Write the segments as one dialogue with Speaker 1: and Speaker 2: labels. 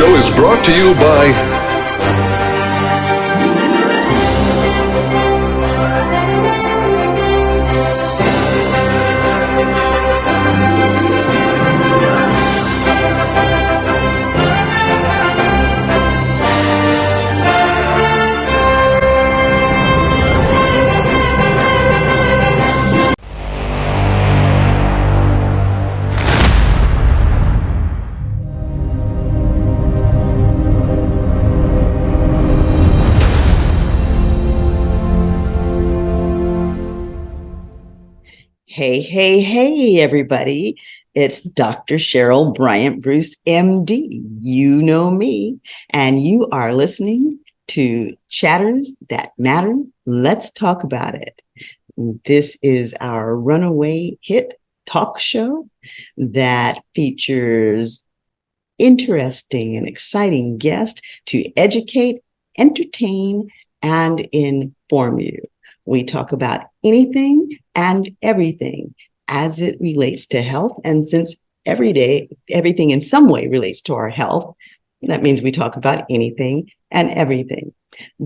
Speaker 1: show is brought to you by
Speaker 2: Hey, everybody. It's Dr. Cheryl Bryant Bruce, MD. You know me, and you are listening to Chatters That Matter. Let's talk about it. This is our runaway hit talk show that features interesting and exciting guests to educate, entertain, and inform you. We talk about anything and everything as it relates to health. And since every day, everything in some way relates to our health, that means we talk about anything and everything.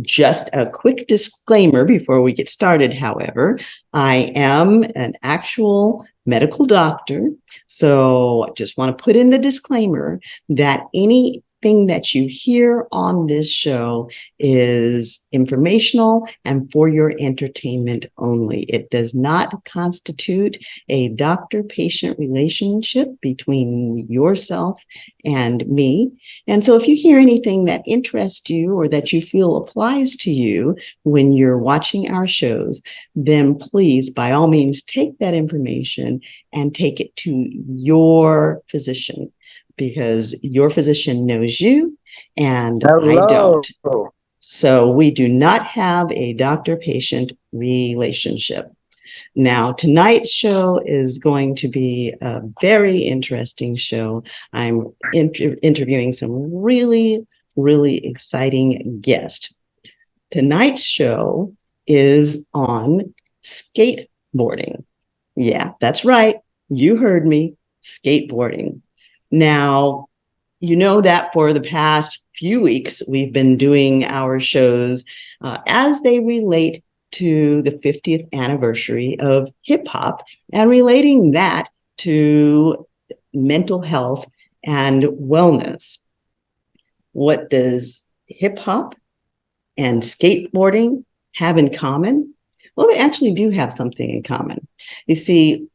Speaker 2: Just a quick disclaimer before we get started, however, I am an actual medical doctor. So I just want to put in the disclaimer that anything that you hear on this show is informational and for your entertainment only. It does not constitute a doctor-patient relationship between yourself and me. And so if you hear anything that interests you or that you feel applies to you when you're watching our shows, then please, by all means, take that information and take it to your physician, because your physician knows you and I don't. So we do not have a doctor-patient relationship. Now, tonight's show is going to be a very interesting show. I'm interviewing some really, really exciting guests. Tonight's show is on skateboarding. Yeah, that's right. You heard me, skateboarding. Now, you know that for the past few weeks, we've been doing our shows as they relate to the 50th anniversary of hip hop and relating that to mental health and wellness. What does hip hop and skateboarding have in common? Well, they actually do have something in common. You see,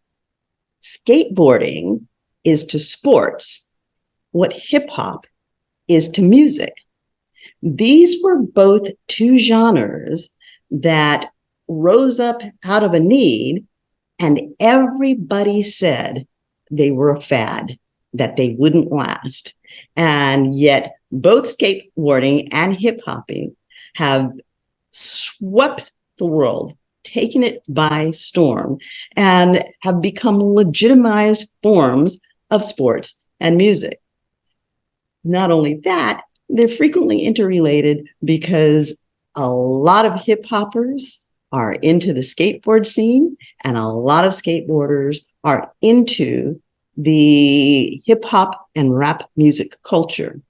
Speaker 2: skateboarding is to sports what hip hop is to music. These were both two genres that rose up out of a need, and everybody said they were a fad, that they wouldn't last. And yet both skateboarding and hip hopping have swept the world, taken it by storm, and have become legitimized forms of sports and music. Not only that, they're frequently interrelated because a lot of hip hoppers are into the skateboard scene and a lot of skateboarders are into the hip hop and rap music culture.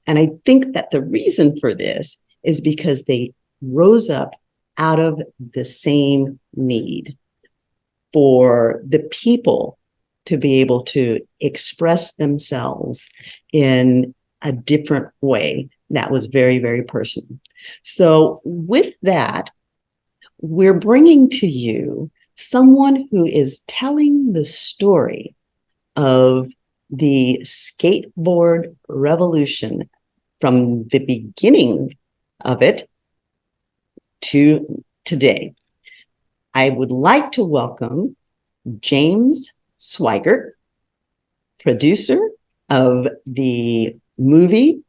Speaker 2: And I think that the reason for this is because they rose up out of the same need for the people to be able to express themselves in a different way that was very, very personal. So with that, we're bringing to you someone who is telling the story of the skateboard revolution from the beginning of it to today. I would like to welcome James Sweigert, producer of the movie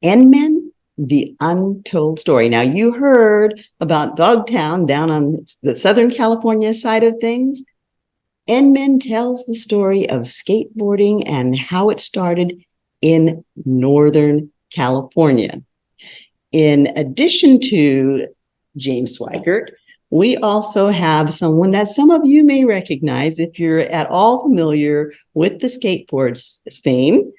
Speaker 2: Embankment, The Untold Story. Now, you heard about Dogtown down on the Southern California side of things. Embankment tells the story of skateboarding and how it started in Northern California. In addition to James Sweigert, we also have someone that some of you may recognize if you're at all familiar with the skateboard scene.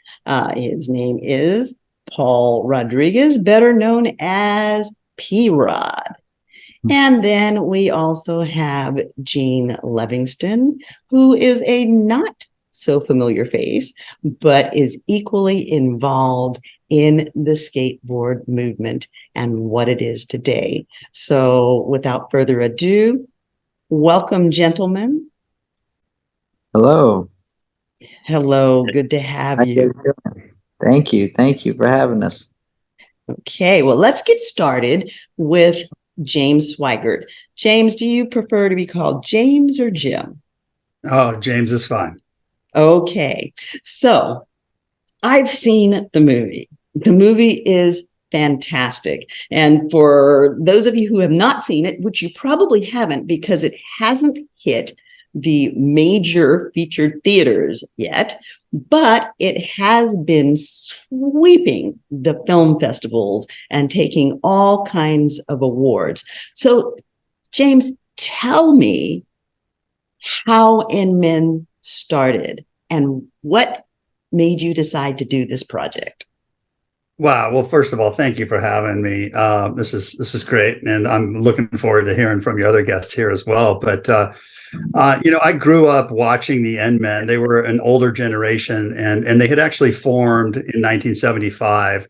Speaker 2: His name is Paul Rodriguez, better known as P-Rod. And then we also have Gene Levingston, who is a not so familiar face, but is equally involved in the skateboard movement and what it is today. So without further ado, welcome, gentlemen.
Speaker 3: Hello.
Speaker 2: Hello, good to have
Speaker 3: How you
Speaker 2: you.
Speaker 3: doing? Thank you. Thank you for having us.
Speaker 2: Okay, well, let's get started with James Sweigert. James, do you prefer to be called James or Jim?
Speaker 4: Oh, James is fine.
Speaker 2: Okay, so I've seen the movie. The movie is fantastic. And for those of you who have not seen it, which you probably haven't because it hasn't hit the major featured theaters yet, but it has been sweeping the film festivals and taking all kinds of awards. So, James, tell me how In Men started and what made you decide to do this project.
Speaker 4: Wow. Well, first of all, thank you for having me. This is great, and I'm looking forward to hearing from your other guests here as well. But I grew up watching the Men. They were an older generation, and they had actually formed in 1975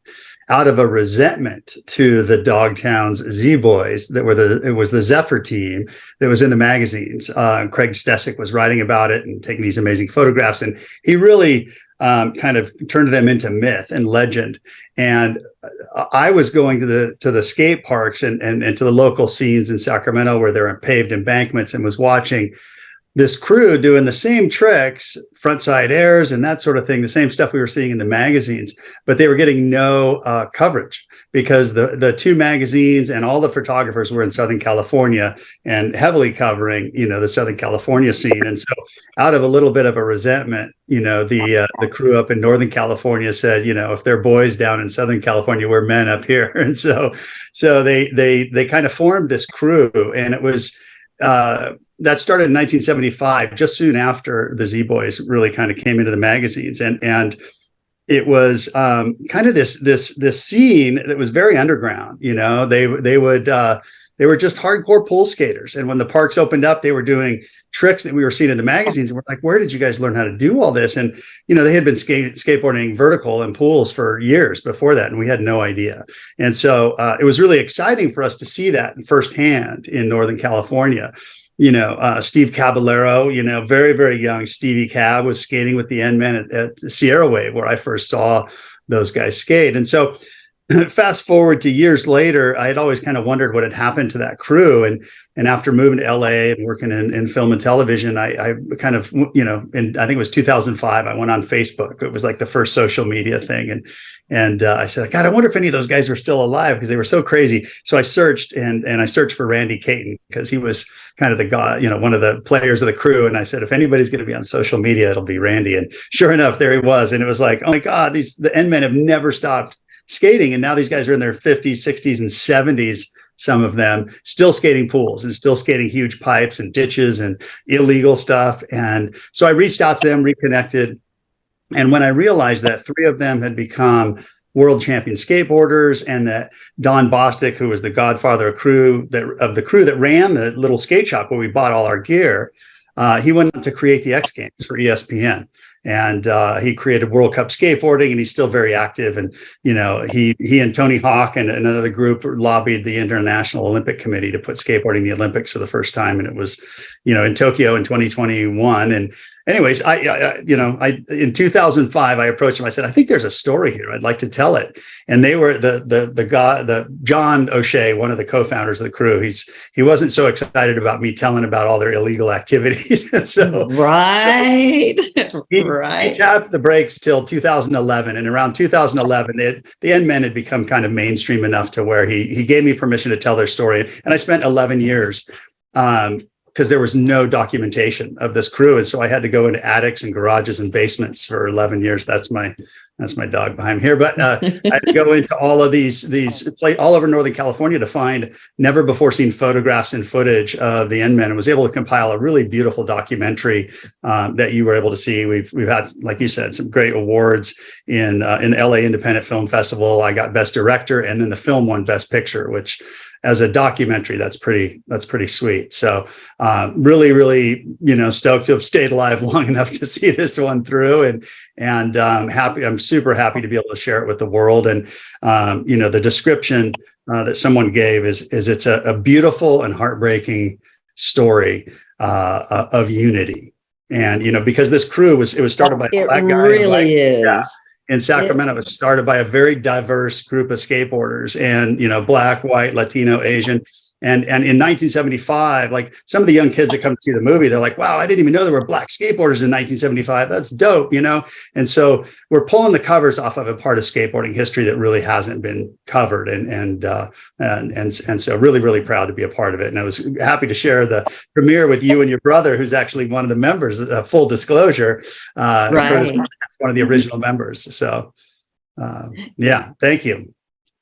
Speaker 4: out of a resentment to the Dogtown's Z-Boys it was the Zephyr team that was in the magazines. Craig Stesick was writing about it and taking these amazing photographs, and he really kind of turned them into myth and legend. And I was going to the skate parks and to the local scenes in Sacramento where there are paved embankments, and was watching this crew doing the same tricks, frontside airs and that sort of thing, the same stuff we were seeing in the magazines, but they were getting no coverage because the two magazines and all the photographers were in Southern California and heavily covering, the Southern California scene. And so out of a little bit of a resentment, the crew up in Northern California said, if they're boys down in Southern California, we're men up here. And so they kind of formed this crew, and it was, that started in 1975, just soon after the Z-Boys really kind of came into the magazines, and it was kind of this scene that was very underground. They were just hardcore pool skaters, and when the parks opened up, they were doing tricks that we were seeing in the magazines, and we're like, where did you guys learn how to do all this? And they had been skateboarding vertical in pools for years before that, and we had no idea. And so it was really exciting for us to see that firsthand in Northern California. Steve Caballero, very, very young Stevie Cab was skating with the Men at Sierra Wave, where I first saw those guys skate. And so fast forward to years later, I had always kind of wondered what had happened to that crew. And after moving to LA and working in film and television, I kind of, I think it was 2005, I went on Facebook. It was like the first social media thing. And I said, God, I wonder if any of those guys were still alive, because they were so crazy. So I searched and I searched for Randy Caton, because he was kind of the guy, one of the players of the crew. And I said, if anybody's going to be on social media, it'll be Randy. And sure enough, there he was. And it was like, oh my God, the Men have never stopped skating. And now these guys are in their 50s, 60s, and 70s, some of them still skating pools and still skating huge pipes and ditches and illegal stuff. And so I reached out to them, reconnected. And when I realized that three of them had become world champion skateboarders, and that Don Bostic, who was the godfather of the crew that ran the little skate shop where we bought all our gear, he went on to create the X Games for ESPN. And he created World Cup skateboarding, and he's still very active. And, he and Tony Hawk and another group lobbied the International Olympic Committee to put skateboarding in the Olympics for the first time. And it was, in Tokyo in 2021. And anyways, in 2005, I approached him. I said, I think there's a story here. I'd like to tell it. And they were the John O'Shea, one of the co-founders of the crew. He wasn't so excited about me telling about all their illegal activities. And so, he tapped the brakes till 2011. And around 2011, the Men had become kind of mainstream enough to where he gave me permission to tell their story. And I spent 11 years because there was no documentation of this crew. And so I had to go into attics and garages and basements for 11 years. That's my dog behind me here. But I had to go into all of these all over Northern California to find never before seen photographs and footage of the N-Men, and was able to compile a really beautiful documentary that you were able to see. We've had, like you said, some great awards in the LA Independent Film Festival. I got Best Director, and then the film won Best Picture, which, as a documentary, that's pretty sweet. So really, really, stoked to have stayed alive long enough to see this one through, and happy. I'm super happy to be able to share it with the world. And the description that someone gave is it's a beautiful and heartbreaking story of unity. And because this crew was started by a black guy. It really is. Yeah. In Sacramento, it was started by a very diverse group of skateboarders, and black, white, Latino, Asian. And in 1975, like, some of the young kids that come to see the movie, they're like, "Wow, I didn't even know there were black skateboarders in 1975. That's dope," And so we're pulling the covers off of a part of skateboarding history that really hasn't been covered, and so really, really proud to be a part of it. And I was happy to share the premiere with you and your brother, who's actually one of the members. Full disclosure, right? One of the original members. So, yeah, thank you.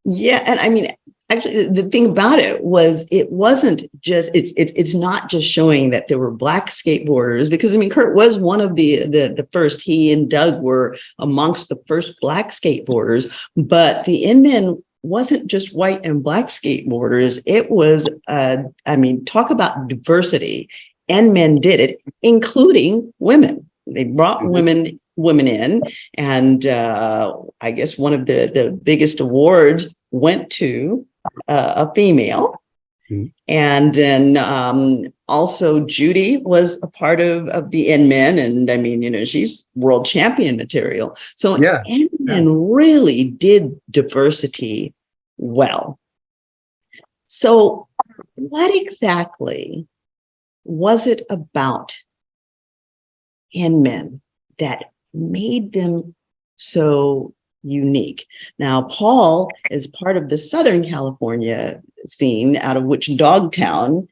Speaker 2: Yeah, and I mean, actually, the thing about it was, it wasn't just, it's not just showing that there were black skateboarders, because I mean, Kurt was one of the first. He and Doug were amongst the first black skateboarders, but the N-Men wasn't just white and black skateboarders. It was, talk about diversity. N-Men did it, including women. They brought women in, and I guess one of the biggest awards went to a female. And then also Judy was a part of the N-Men, and I mean, she's world champion material. So N-Men really did diversity well. So what exactly was it about N-Men that made them so unique? Now, Paul is part of the Southern California scene, out of which Dogtown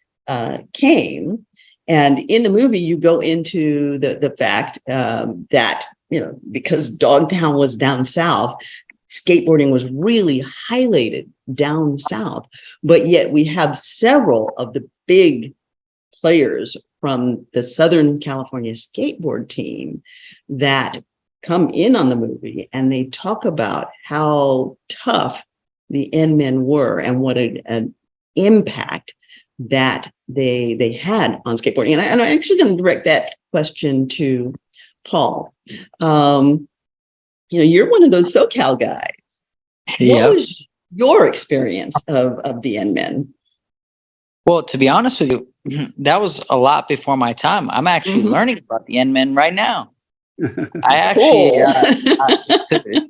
Speaker 2: came. And in the movie, you go into the fact that, because Dogtown was down south, skateboarding was really highlighted down south. But yet we have several of the big players from the Southern California skateboard team that come in on the movie, and they talk about how tough the N-Men were and what an impact that they had on skateboarding. And I'm actually going to direct that question to Paul. You're one of those SoCal guys. What was your experience of the N-Men?
Speaker 3: Well, to be honest with you, that was a lot before my time. I'm actually learning about the N-Men right now. I actually,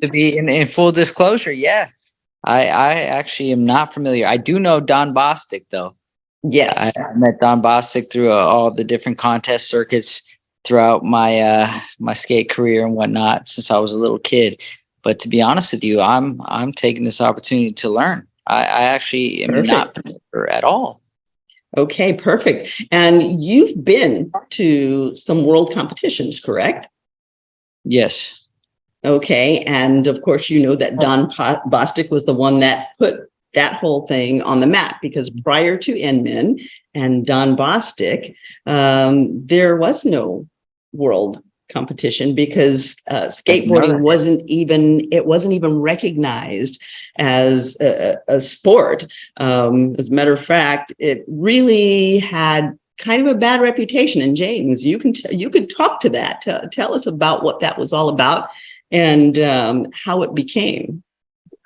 Speaker 3: to be in full disclosure, I actually am not familiar. I do know Don Bostic, though.
Speaker 2: Yes,
Speaker 3: I met Don Bostic through all the different contest circuits throughout my my skate career and whatnot since I was a little kid. But to be honest with you, I'm taking this opportunity to learn. I actually am not familiar at all.
Speaker 2: Okay, perfect. And you've been to some world competitions, correct?
Speaker 3: Yes.
Speaker 2: Okay. And of course, that Don Bostic was the one that put that whole thing on the map, because prior to N-Men and Don Bostic, there was no world competition, because skateboarding wasn't even recognized as a sport. As a matter of fact, it really had kind of a bad reputation. And James, you could talk to that. Tell us about what that was all about and how it became.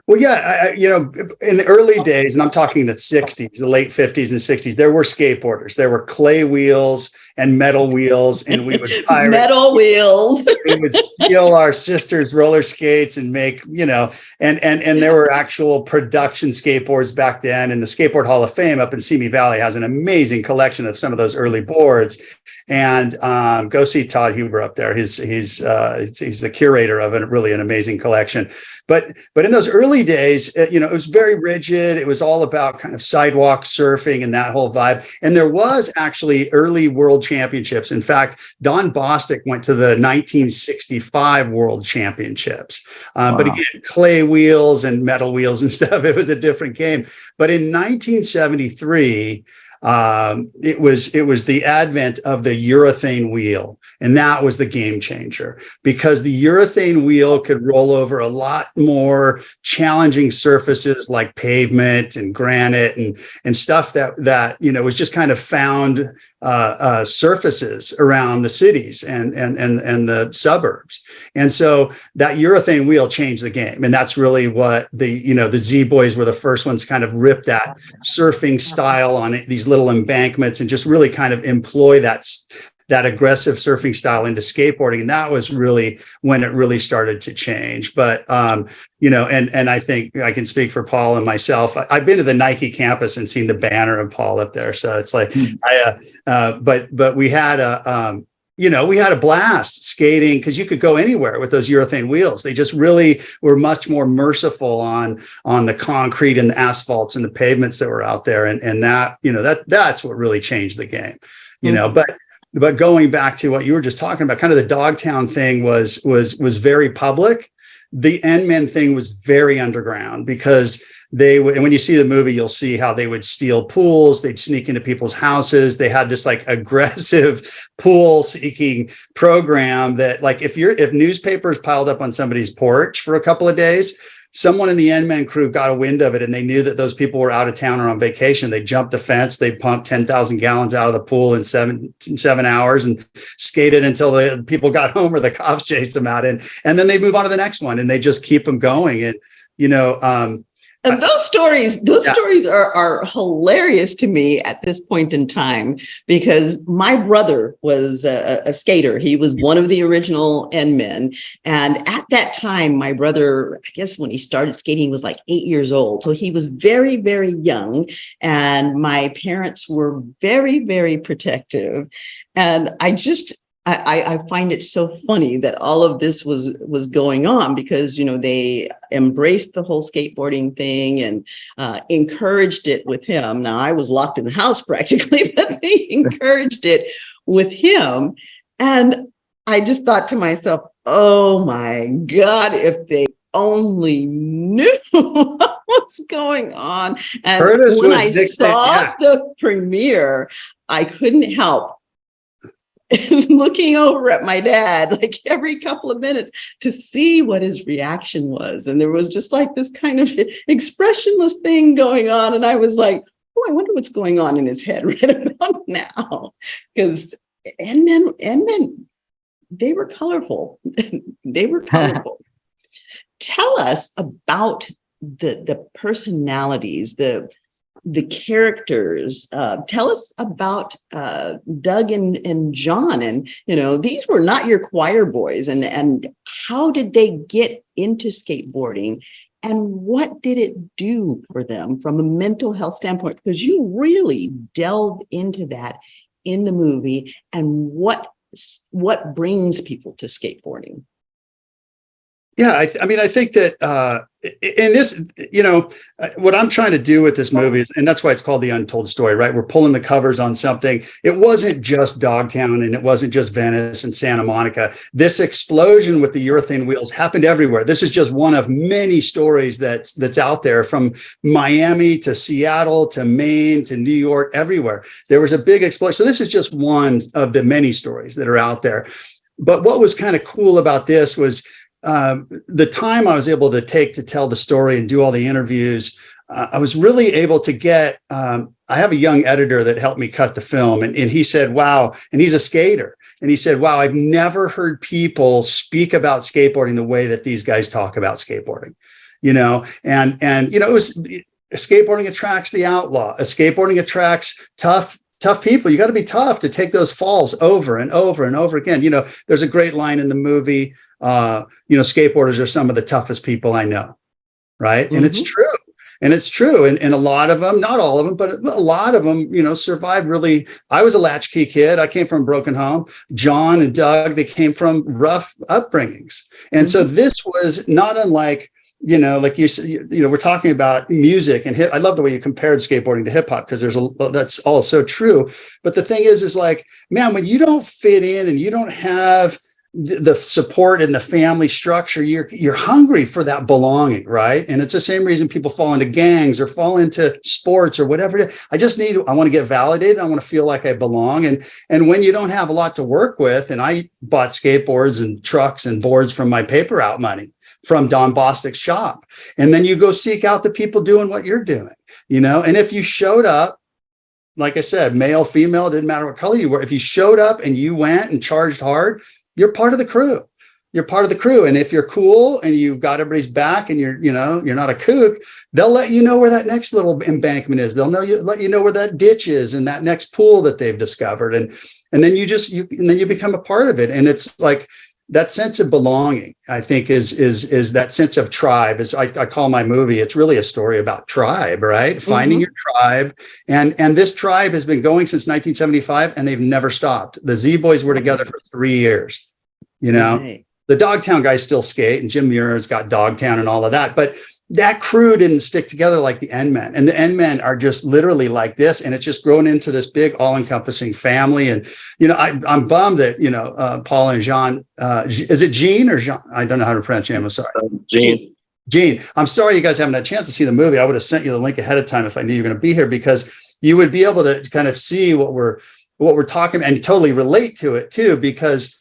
Speaker 4: Well, yeah, in the early days, and I'm talking the 60s, the late 50s and 60s, there were skateboarders. There were clay wheels and metal wheels, and we would pirate
Speaker 2: metal wheels.
Speaker 4: we would steal our sisters' roller skates and make, and there were actual production skateboards back then. And the Skateboard Hall of Fame up in Simi Valley has an amazing collection of some of those early boards. And go see Todd Huber up there. He's the curator of really an amazing collection. But in those early days, it was very rigid. It was all about kind of sidewalk surfing and that whole vibe. And there was actually early world championships. In fact, Don Bostic went to the 1965 World Championships. Wow. But again, clay wheels and metal wheels and stuff. It was a different game. But in 1973, it was the advent of the urethane wheel, and that was the game changer, because the urethane wheel could roll over a lot more challenging surfaces like pavement and granite and stuff that was just kind of found surfaces around the cities and the suburbs. And so that urethane wheel changed the game. And that's really what the Z Boys were the first ones to kind of rip that surfing style on these little embankments and just really kind of employ that aggressive surfing style into skateboarding. And that was really when it really started to change. But, and I think I can speak for Paul and myself. I've been to the Nike campus and seen the banner of Paul up there. So it's like, but we had we had a blast skating because you could go anywhere with those urethane wheels. They just really were much more merciful on the concrete and the asphalts and the pavements that were out there. And that, that's what really changed the game, But going back to what you were just talking about, kind of the Dogtown thing was very public. The N-Men thing was very underground because they would, and when you see the movie, you'll see how they would steal pools. They'd sneak into people's houses. They had this like aggressive pool seeking program that, like, if newspapers piled up on somebody's porch for a couple of days, someone in the N-Men crew got a wind of it and they knew that those people were out of town or on vacation. They jumped the fence. They pumped 10,000 gallons out of the pool in seven hours and skated until the people got home or the cops chased them out. And then they move on to the next one and they just keep them going. And,
Speaker 2: and those stories are hilarious to me at this point in time, because my brother was a skater. He was one of the original N-Men. And at that time, my brother, I guess when he started skating, he was like 8 years old. So he was very, very young. And my parents were very, very protective. And I find it so funny that all of this was going on because, they embraced the whole skateboarding thing and encouraged it with him. Now, I was locked in the house practically, but they encouraged it with him. And I just thought to myself, oh my God, if they only knew what was going on. And when I saw the premiere, I couldn't help looking over at my dad like every couple of minutes to see what his reaction was. And there was just like this kind of expressionless thing going on. And I was like, oh, I wonder what's going on in his head right about now. Because N-Men, they were colorful. They were colorful. Tell us about the personalities, the characters. Tell us about Doug and John. And, these were not your choir boys. And how did they get into skateboarding? And what did it do for them from a mental health standpoint? Because you really delve into that in the movie and what brings people to skateboarding.
Speaker 4: Yeah, I think that in this, what I'm trying to do with this movie is, and that's why it's called The Untold Story, right? We're pulling the covers on something. It wasn't just Dogtown and it wasn't just Venice and Santa Monica. This explosion with the urethane wheels happened everywhere. This is just one of many stories that's out there, from Miami to Seattle to Maine to New York, everywhere. There was a big explosion. So this is just one of the many stories that are out there. But what was kind of cool about this was, the time I was able to take to tell the story and do all the interviews, I was really able to get, I have a young editor that helped me cut the film, and he said, wow, and he's a skater. And he said, wow, I've never heard people speak about skateboarding the way that these guys talk about skateboarding, it was, skateboarding attracts the outlaw. Skateboarding attracts tough tough people. You got to be tough to take those falls over and over and over again. You know, there's a great line in the movie, skateboarders are some of the toughest people I know. Right. Mm-hmm. And it's true. And it's true. And a lot of them, not all of them, but a lot of them, survived really. I was a latchkey kid. I came from a broken home. John and Doug, they came from rough upbringings. And so this was not unlike, like you said, we're talking about music and I love the way you compared skateboarding to hip hop, because that's all so true. But the thing is like, man, when you don't fit in and you don't have the support and the family structure, you're hungry for that belonging, right? And it's the same reason people fall into gangs or fall into sports or whatever it is. I want to get validated. I want to feel like I belong. And when you don't have a lot to work with, and I bought skateboards and trucks and boards from my paper out money from Don Bostic's shop. And then you go seek out the people doing what you're doing, and if you showed up, like I said, male, female, it didn't matter what color you were. If you showed up and you went and charged hard, you're part of the crew. You're part of the crew. And if you're cool and you've got everybody's back and you're not a kook, they'll let you know where that next little embankment is. They'll let you know where that ditch is and that next pool that they've discovered. And then you become a part of it. And it's like that sense of belonging, I think, is that sense of tribe. As I call my movie, it's really a story about tribe, right? Finding your tribe. And this tribe has been going since 1975, and they've never stopped. The Z Boys were together for 3 years. Right. The Dogtown guys still skate, and Jim Muir's got Dogtown and all of that. But that crew didn't stick together like the N-Men. And the N-Men are just literally like this. And it's just grown into this big all-encompassing family. And, I'm bummed that, Paul and Jean, is it Jean or Jean? I don't know how to pronounce your name. I'm sorry. Gene. I'm sorry you guys haven't had a chance to see the movie. I would have sent you the link ahead of time if I knew you were going to be here, because you would be able to kind of see what we're talking about and totally relate to it too, because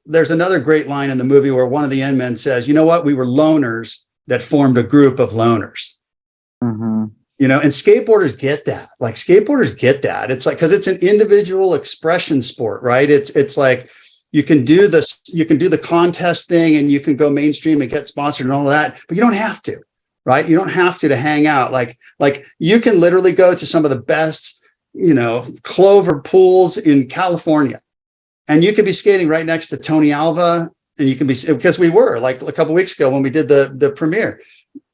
Speaker 4: there's another great line in the movie where one of the N-Men says, you know what, we were loners that formed a group of loners. Mm-hmm. And skateboarders get that. Like, skateboarders get that. It's like, because it's an individual expression sport, right? It's like you can do the contest thing and you can go mainstream and get sponsored and all of that, but you don't have to, right? You don't have to hang out. Like you can literally go to some of the best, clover pools in California, and you could be skating right next to Tony Alva. And you can be, because we were like a couple of weeks ago when we did the premiere,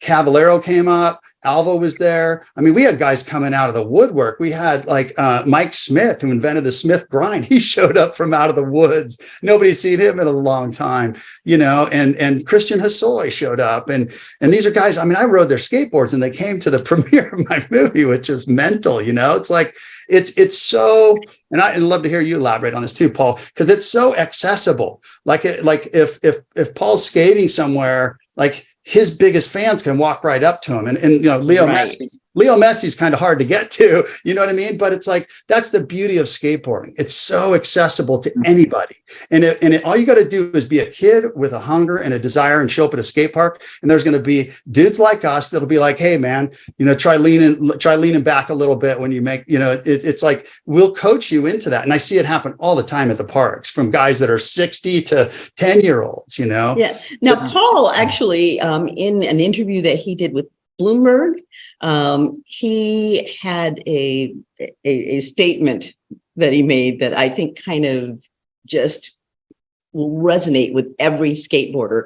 Speaker 4: Caballero came up, Alva was there. I mean, we had guys coming out of the woodwork. We had like Mike Smith, who invented the Smith grind. He showed up from out of the woods. Nobody's seen him in a long time, and Christian Hosoi showed up. And these are guys, I mean, I rode their skateboards and they came to the premiere of my movie, which is mental, It's like, it's so, and I'd love to hear you elaborate on this too, Paul, because it's so accessible. Like if Paul's skating somewhere, like his biggest fans can walk right up to him, and Leo Messi's kind of hard to get to, you know what I mean? But it's like, that's the beauty of skateboarding. It's so accessible to anybody. And all you got to do is be a kid with a hunger and a desire and show up at a skate park. And there's going to be dudes like us that'll be like, hey man, try leaning back a little bit when you make, it's like, we'll coach you into that. And I see it happen all the time at the parks, from guys that are 60 to 10-year-olds,
Speaker 2: Yeah. Now, Paul actually, in an interview that he did with Bloomberg, he had a statement that he made that I think kind of just will resonate with every skateboarder.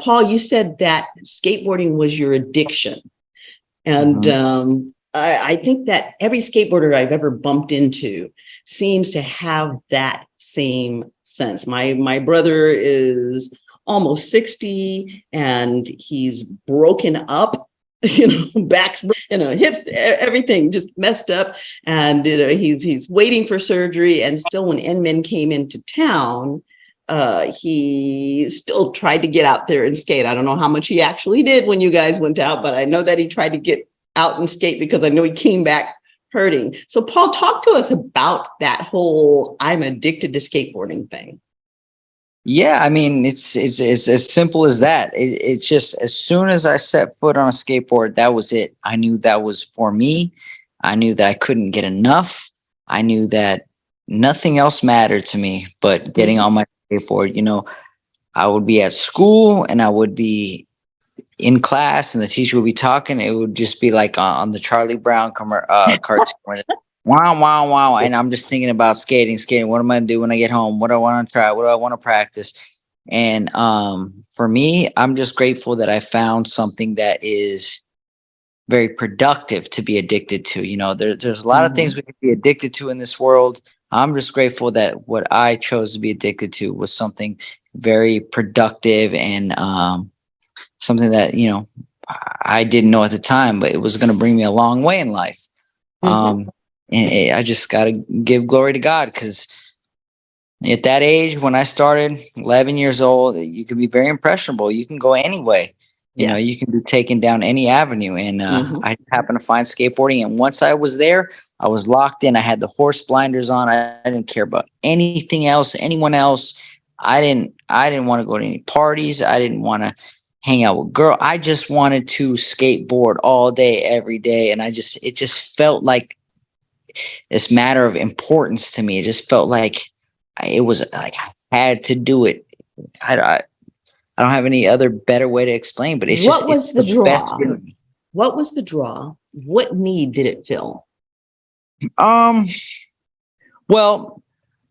Speaker 2: Paul, you said that skateboarding was your addiction. And I think that every skateboarder I've ever bumped into seems to have that same sense. My brother is almost 60 and he's broken up, backs, hips, everything just messed up. And, he's waiting for surgery. And still, when N-Men came into town, he still tried to get out there and skate. I don't know how much he actually did when you guys went out, but I know that he tried to get out and skate, because I know he came back hurting. So Paul, talk to us about that whole I'm addicted to skateboarding thing.
Speaker 3: Yeah, I mean, it's as simple as that. It's just, as soon as I set foot on a skateboard, that was it. I knew that was for me. I knew that I couldn't get enough. I knew that nothing else mattered to me but getting on my skateboard. I would be at school and I would be in class and the teacher would be talking. It would just be like on the Charlie Brown cartoon where Wow, wow, wow. And I'm just thinking about skating. What am I gonna do when I get home? What do I want to try? What do I want to practice? And for me, I'm just grateful that I found something that is very productive to be addicted to. There's a lot of things we can be addicted to in this world. I'm just grateful that what I chose to be addicted to was something very productive and something that, I didn't know at the time, but it was going to bring me a long way in life. And I just got to give glory to God, because at that age, when I started, 11 years old, you can be very impressionable. You can go any way. You can be taken down any avenue. And I happened to find skateboarding. And once I was there, I was locked in. I had the horse blinders on. I didn't care about anything else, anyone else. I didn't want to go to any parties. I didn't want to hang out with girls. I just wanted to skateboard all day, every day. And it just felt like this matter of importance to me. It just felt like it was like I had to do it. I don't have any other better way to explain, but it's
Speaker 2: what was the draw?
Speaker 3: best feeling.
Speaker 2: What was the draw? What need did it fill?
Speaker 3: Well,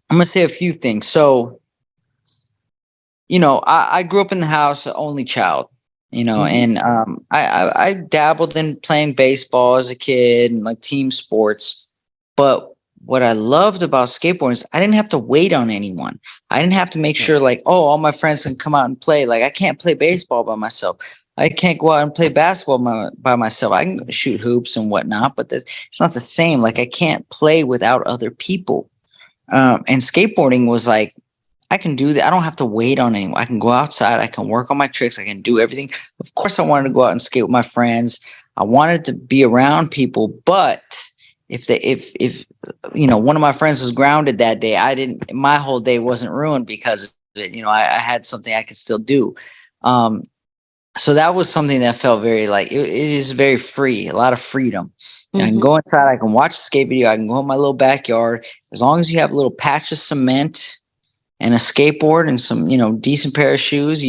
Speaker 3: I'm gonna say a few things. So, I grew up in the house, only child, and I dabbled in playing baseball as a kid and like team sports. But what I loved about skateboarding is I didn't have to wait on anyone. I didn't have to make sure like, oh, all my friends can come out and play. Like I can't play baseball by myself. I can't go out and play basketball by myself. I can shoot hoops and whatnot, but it's not the same. Like I can't play without other people. And skateboarding was like, I can do that. I don't have to wait on anyone. I can go outside. I can work on my tricks. I can do everything. Of course, I wanted to go out and skate with my friends. I wanted to be around people, but if one of my friends was grounded that day, my whole day wasn't ruined because of it. I had something I could still do. So that was something that felt very like it is very free, a lot of freedom. I can go inside, I can watch a skate video, I can go in my little backyard. As long as you have a little patch of cement and a skateboard and some, decent pair of shoes.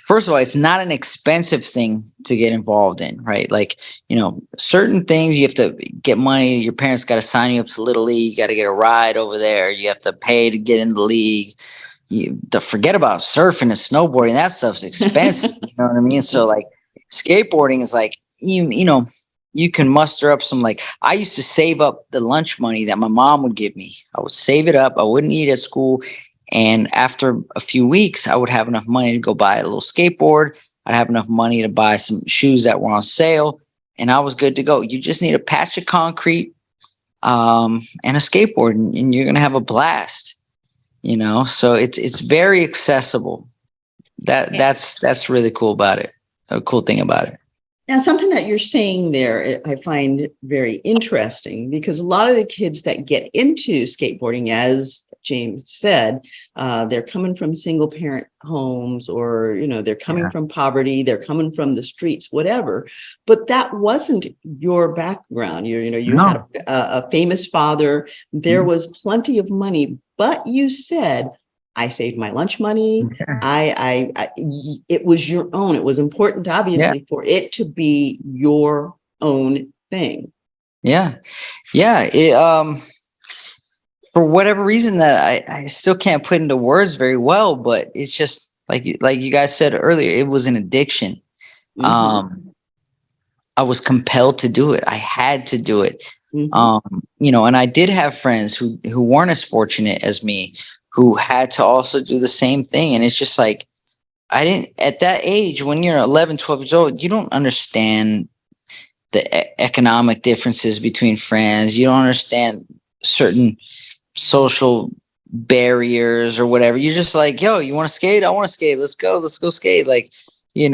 Speaker 3: First of all, it's not an expensive thing to get involved in, right? Like, certain things you have to get money. Your parents got to sign you up to Little League. You got to get a ride over there. You have to pay to get in the league. You to forget about surfing and snowboarding. That stuff's expensive. You know what I mean? So like skateboarding is like, you can muster up some, like, I used to save up the lunch money that my mom would give me. I would save it up. I wouldn't eat at school. And after a few weeks, I would have enough money to go buy a little skateboard. I'd have enough money to buy some shoes that were on sale, and I was good to go. You just need a patch of concrete and a skateboard, and you're going to have a blast, So it's very accessible. That's really cool about it. A cool thing about it.
Speaker 2: Now, something that you're saying there, I find very interesting, because a lot of the kids that get into skateboarding, as James said, they're coming from single parent homes, or, they're coming from poverty, they're coming from the streets, whatever. But that wasn't your background. You had a famous father. There was plenty of money, but you said, I saved my lunch money. It was your own. It was important, obviously, for it to be your own thing.
Speaker 3: Yeah. For whatever reason that I still can't put into words very well, but it's just like you guys said earlier, it was an addiction. I was compelled to do it. I had to do it. And I did have friends who weren't as fortunate as me, who had to also do the same thing. And it's just like, I didn't, at that age, when you're 11, 12 years old, you don't understand the economic differences between friends. You don't understand certain social barriers or whatever. You're just like, yo, you want to skate? I want to skate. Let's go skate. Like, it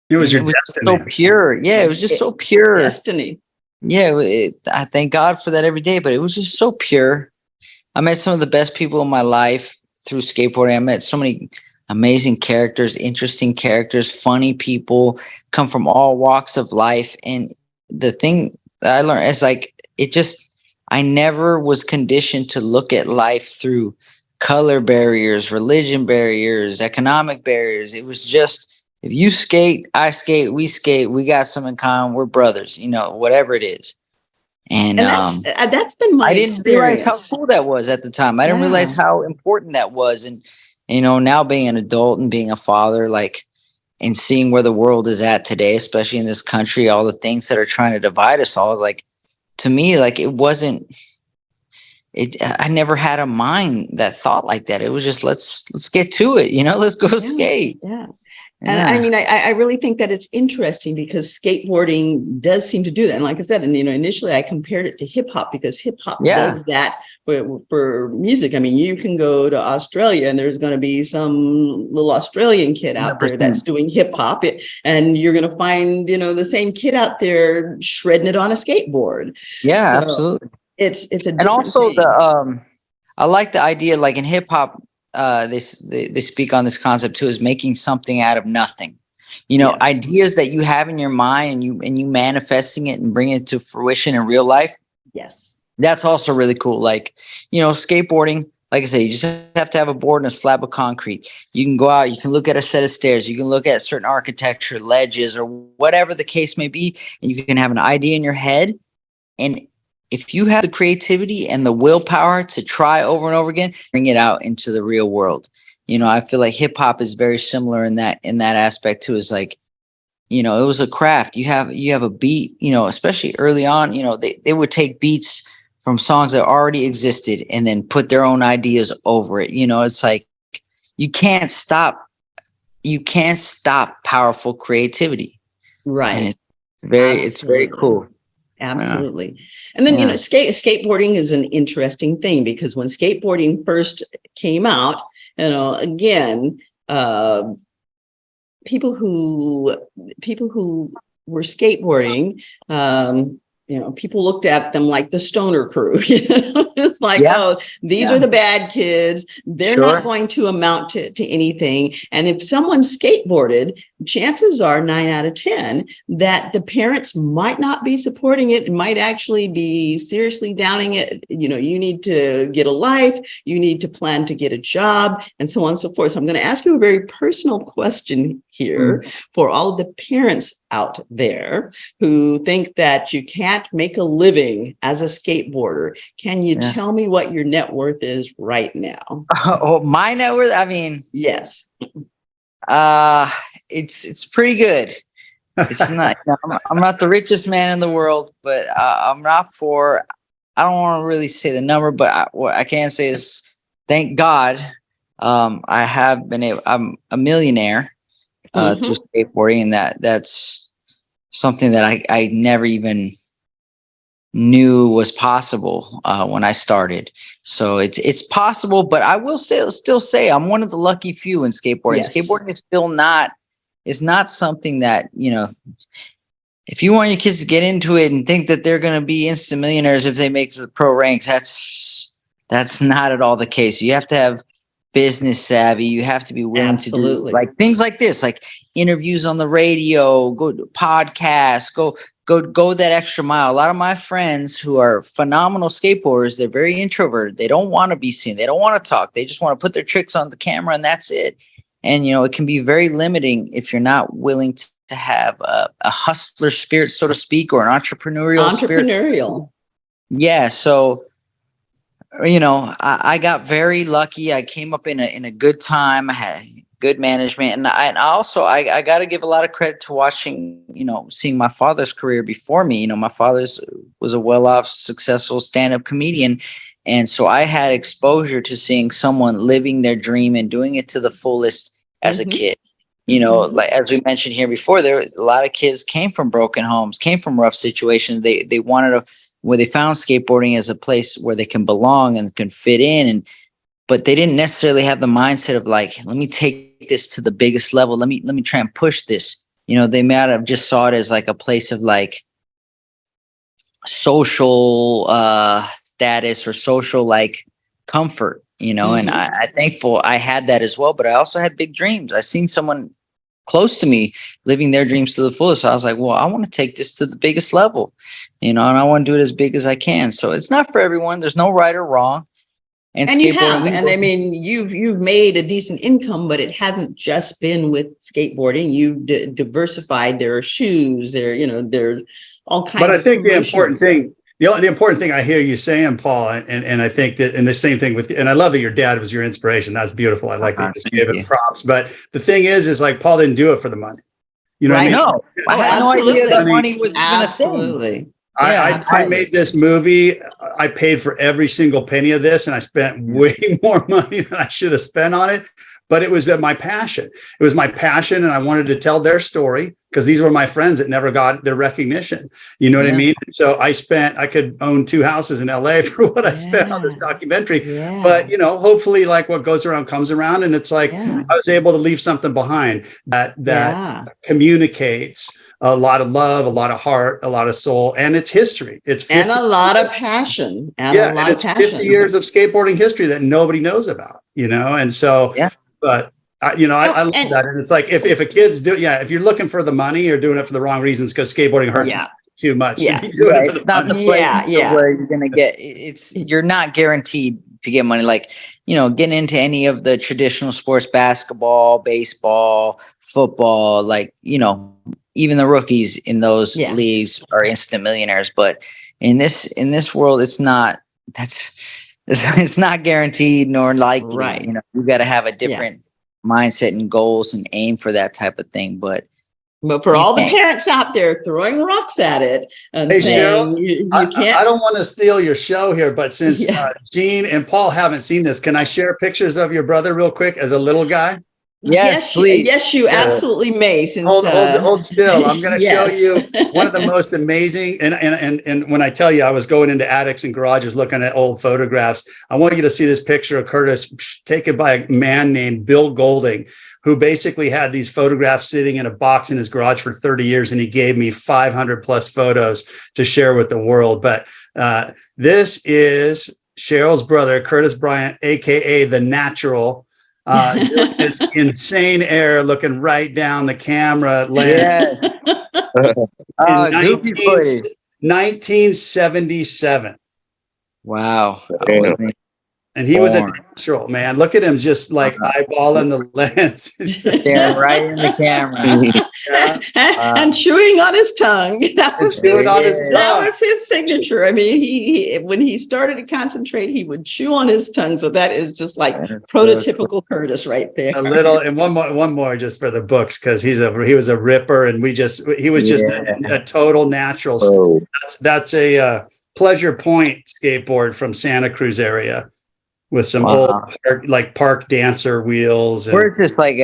Speaker 3: was
Speaker 4: your destiny.
Speaker 3: So pure. Yeah. It was just so pure.
Speaker 2: Destiny.
Speaker 3: Yeah. I thank God for that every day, but it was just so pure. I met some of the best people in my life through skateboarding. I met so many amazing characters, interesting characters, funny people, come from all walks of life. And the thing that I learned is like, I never was conditioned to look at life through color barriers, religion barriers, economic barriers. It was just if you skate, I skate, we got some in common. We're brothers, whatever it is. And
Speaker 2: that's been my
Speaker 3: I didn't realize how
Speaker 2: experience.
Speaker 3: cool that was at the time. I didn't realize how important that was. And, now being an adult and being a father, like, and seeing where the world is at today, especially in this country, all the things that are trying to divide us all, is like, to me, like, I never had a mind that thought like that. It was just, let's get to it. Let's go skate.
Speaker 2: Yeah. And I mean, I really think that it's interesting because skateboarding does seem to do that. And like I said, and initially I compared it to hip hop because hip hop does that for music. I mean, you can go to Australia and there's going to be some little Australian kid out
Speaker 3: 100%.
Speaker 2: there that's doing hip hop, and you're going to find, the same kid out there shredding it on a skateboard.
Speaker 3: Yeah,
Speaker 2: So
Speaker 3: absolutely.
Speaker 2: It's a different
Speaker 3: And also
Speaker 2: thing.
Speaker 3: I like the idea, like in hip hop, they speak on this concept too, is making something out of nothing.
Speaker 2: Yes.
Speaker 3: Ideas that you have in your mind and you manifesting it and bringing it to fruition in real life.
Speaker 2: Yes.
Speaker 3: That's also really cool. Like, skateboarding, like I say, you just have to have a board and a slab of concrete. You can go out, you can look at a set of stairs, you can look at certain architecture, ledges, or whatever the case may be, and you can have an idea in your head. And if you have the creativity and the willpower to try over and over again, bring it out into the real world. I feel like hip hop is very similar in that aspect too. Is like, it was a craft. You have a beat, especially early on, they would take beats from songs that already existed and then put their own ideas over it. It's like, you can't stop powerful creativity.
Speaker 2: Right.
Speaker 3: And it's very cool.
Speaker 2: Absolutely. Yeah. And then, skateboarding is an interesting thing because when skateboarding first came out, again, people who were skateboarding, people looked at them like the stoner crew. It's like, these are the bad kids. They're not going to amount to anything. And if someone skateboarded, chances are 9 out of 10 that the parents might not be supporting it and might actually be seriously downing it. You need to get a life, you need to plan to get a job, and so on and so forth. So I'm going to ask you a very personal question here for all of the parents out there who think that you can't make a living as a skateboarder. Can you tell me what your net worth is right now?
Speaker 3: Oh, my net worth? I mean,
Speaker 2: yes.
Speaker 3: It's pretty good. It's not. I'm not the richest man in the world, but I'm not poor. I don't want to really say the number, but what I can say is, thank God, I have been able. I'm a millionaire through skateboarding, and that's something that I never even knew was possible when I started. So it's possible, but I will still say I'm one of the lucky few in skateboarding.
Speaker 2: Yes.
Speaker 3: Skateboarding is still not. It's not something that, if you want your kids to get into it and think that they're going to be instant millionaires if they make the pro ranks, that's not at all the case. You have to have business savvy. You have to be willing to do like things like this, like interviews on the radio, go to podcasts, go that extra mile. A lot of my friends who are phenomenal skateboarders, they're very introverted. They don't want to be seen. They don't want to talk. They just want to put their tricks on the camera and that's it. And, it can be very limiting if you're not willing to have a hustler spirit, so to speak, or an entrepreneurial spirit. Yeah. So, I got very lucky. I came up in a good time. I had good management. And I got to give a lot of credit to watching, seeing my father's career before me. My father's was a well-off, successful stand-up comedian. And so I had exposure to seeing someone living their dream and doing it to the fullest as a kid. Like as we mentioned here before, a lot of kids came from broken homes, came from rough situations. They wanted where they found skateboarding as a place where they can belong and can fit in. But they didn't necessarily have the mindset of like, let me take this to the biggest level. Let me try and push this. They might have just saw it as like a place of like social status or social like comfort, and I'm thankful I had that as well. But I also had big dreams. I seen someone close to me living their dreams to the fullest. So I was like, well, I want to take this to the biggest level, and I want to do it as big as I can. So it's not for everyone. There's no right or wrong.
Speaker 2: And you
Speaker 3: skateboarding.
Speaker 2: have, and I mean, you've made a decent income, but it hasn't just been with skateboarding. You've diversified. There are shoes. There are all kinds.
Speaker 4: But I think the
Speaker 2: promotions.
Speaker 4: important thing I hear you saying, Paul, and I think that, and the same thing with, and I love that your dad was your inspiration. That's beautiful. I like that you just gave him props. But the thing is like Paul didn't do it for the money. You know what I mean?
Speaker 3: No, I had no idea that money was even a thing.
Speaker 2: Absolutely.
Speaker 4: I made this movie. I paid for every single penny of this, and I spent way more money than I should have spent on it. But it was my passion. It was my passion, and I wanted to tell their story because these were my friends that never got their recognition. You know what I mean? So I could own 2 houses in LA for what I spent on this documentary. Yeah. But, hopefully like what goes around comes around. And it's like, I was able to leave something behind that communicates a lot of love, a lot of heart, a lot of soul, and it's history. It's 50,
Speaker 2: and a lot of passion. And
Speaker 4: 50 years of skateboarding history that nobody knows about, and so, but I love that. And it's like, if a kid's if you're looking for the money or doing it for the wrong reasons, because skateboarding hurts too much.
Speaker 3: Yeah. It's not the place where you're going to get, you're not guaranteed to get money. Like, getting into any of the traditional sports, basketball, baseball, football, like, even the rookies in those leagues are instant millionaires. But in this world, it's not guaranteed nor likely.
Speaker 2: Right.
Speaker 3: You got to have a different mindset and goals and aim for that type of thing. But
Speaker 2: for all the parents out there throwing rocks at it and saying
Speaker 4: Cheryl,
Speaker 2: you can't.
Speaker 4: I don't want to steal your show here, but since Gene and Paul haven't seen this, can I share pictures of your brother real quick as a little guy?
Speaker 2: Yes, please. Yes, you absolutely may. Since
Speaker 4: hold still. I'm going to show you one of the most amazing. And when I tell you, I was going into attics and garages looking at old photographs. I want you to see this picture of Curtis taken by a man named Bill Golding, who basically had these photographs sitting in a box in his garage for 30 years, and he gave me 500 plus photos to share with the world. But this is Cheryl's brother, Curtis Bryant, aka the Natural. Doing this insane air, looking right down the camera lens. In 1977.
Speaker 3: Wow.
Speaker 4: And he was a natural, man. Look at him, just like eyeballing the lens.
Speaker 3: Staring right in the camera.
Speaker 2: And chewing on his tongue. That was his signature. I mean, he when he started to concentrate, he would chew on his tongue. So that is just like prototypical Curtis right there.
Speaker 4: A little, and one more just for the books, because he was a ripper, and he was just a total natural.
Speaker 5: Oh.
Speaker 4: That's a Pleasure Point skateboard from Santa Cruz area, with some old park dancer wheels.
Speaker 3: Where's this, like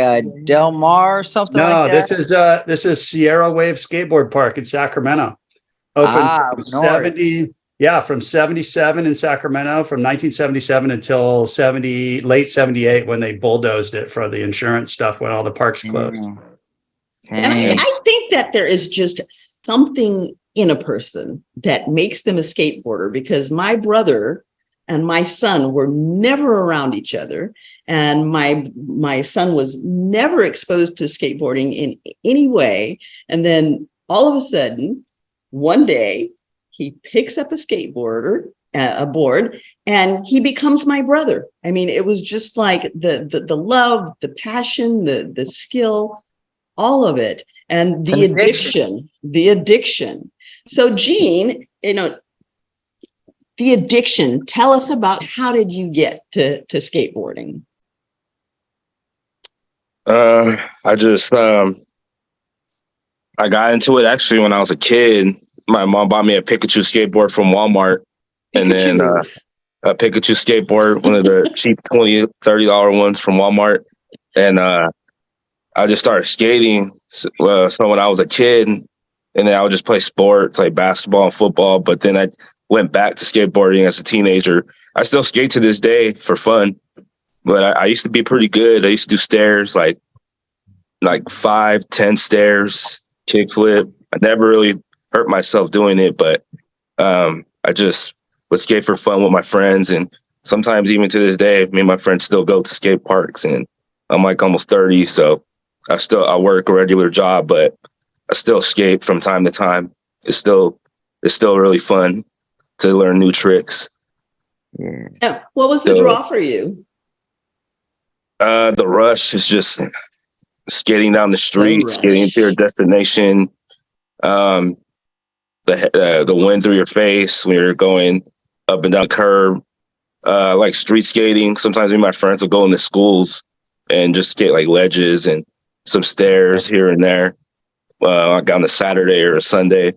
Speaker 3: Del Mar or something like that?
Speaker 4: This is Sierra Wave Skateboard Park in Sacramento. Opened from 77 in Sacramento, from 1977 until late 78 when they bulldozed it for the insurance stuff when all the parks closed.
Speaker 2: And I think that there is just something in a person that makes them a skateboarder, because my brother and my son were never around each other. And my son was never exposed to skateboarding in any way. And then all of a sudden, one day, he picks up a board, and he becomes my brother. I mean, it was just like the love, the passion, the skill, all of it. And the addiction. So Gene, the addiction, tell us about, how did you get to skateboarding?
Speaker 5: I got into it actually when I was a kid. My mom bought me a Pikachu skateboard from Walmart. And then a Pikachu skateboard, one of the cheap $20, $30 ones from Walmart. And I just started skating. So when I was a kid, and then I would just play sports like basketball and football. But then I went back to skateboarding as a teenager. I still skate to this day for fun, but I used to be pretty good. I used to do stairs, like 5, 10 stairs, kickflip. I never really hurt myself doing it, but I just would skate for fun with my friends. And sometimes even to this day, me and my friends still go to skate parks, and I'm like almost 30. So I work a regular job, but I still skate from time to time. It's still really fun to learn new tricks.
Speaker 3: Yeah.
Speaker 2: Now, what was the
Speaker 5: So-
Speaker 2: draw for you?
Speaker 5: The rush is just skating down the street,
Speaker 2: rush.
Speaker 5: skating to your destination. The wind through your face when you're going up and down curb. Like street skating. Sometimes me and my friends will go into schools and just skate like ledges and some stairs here and there. Like on a Saturday or a Sunday.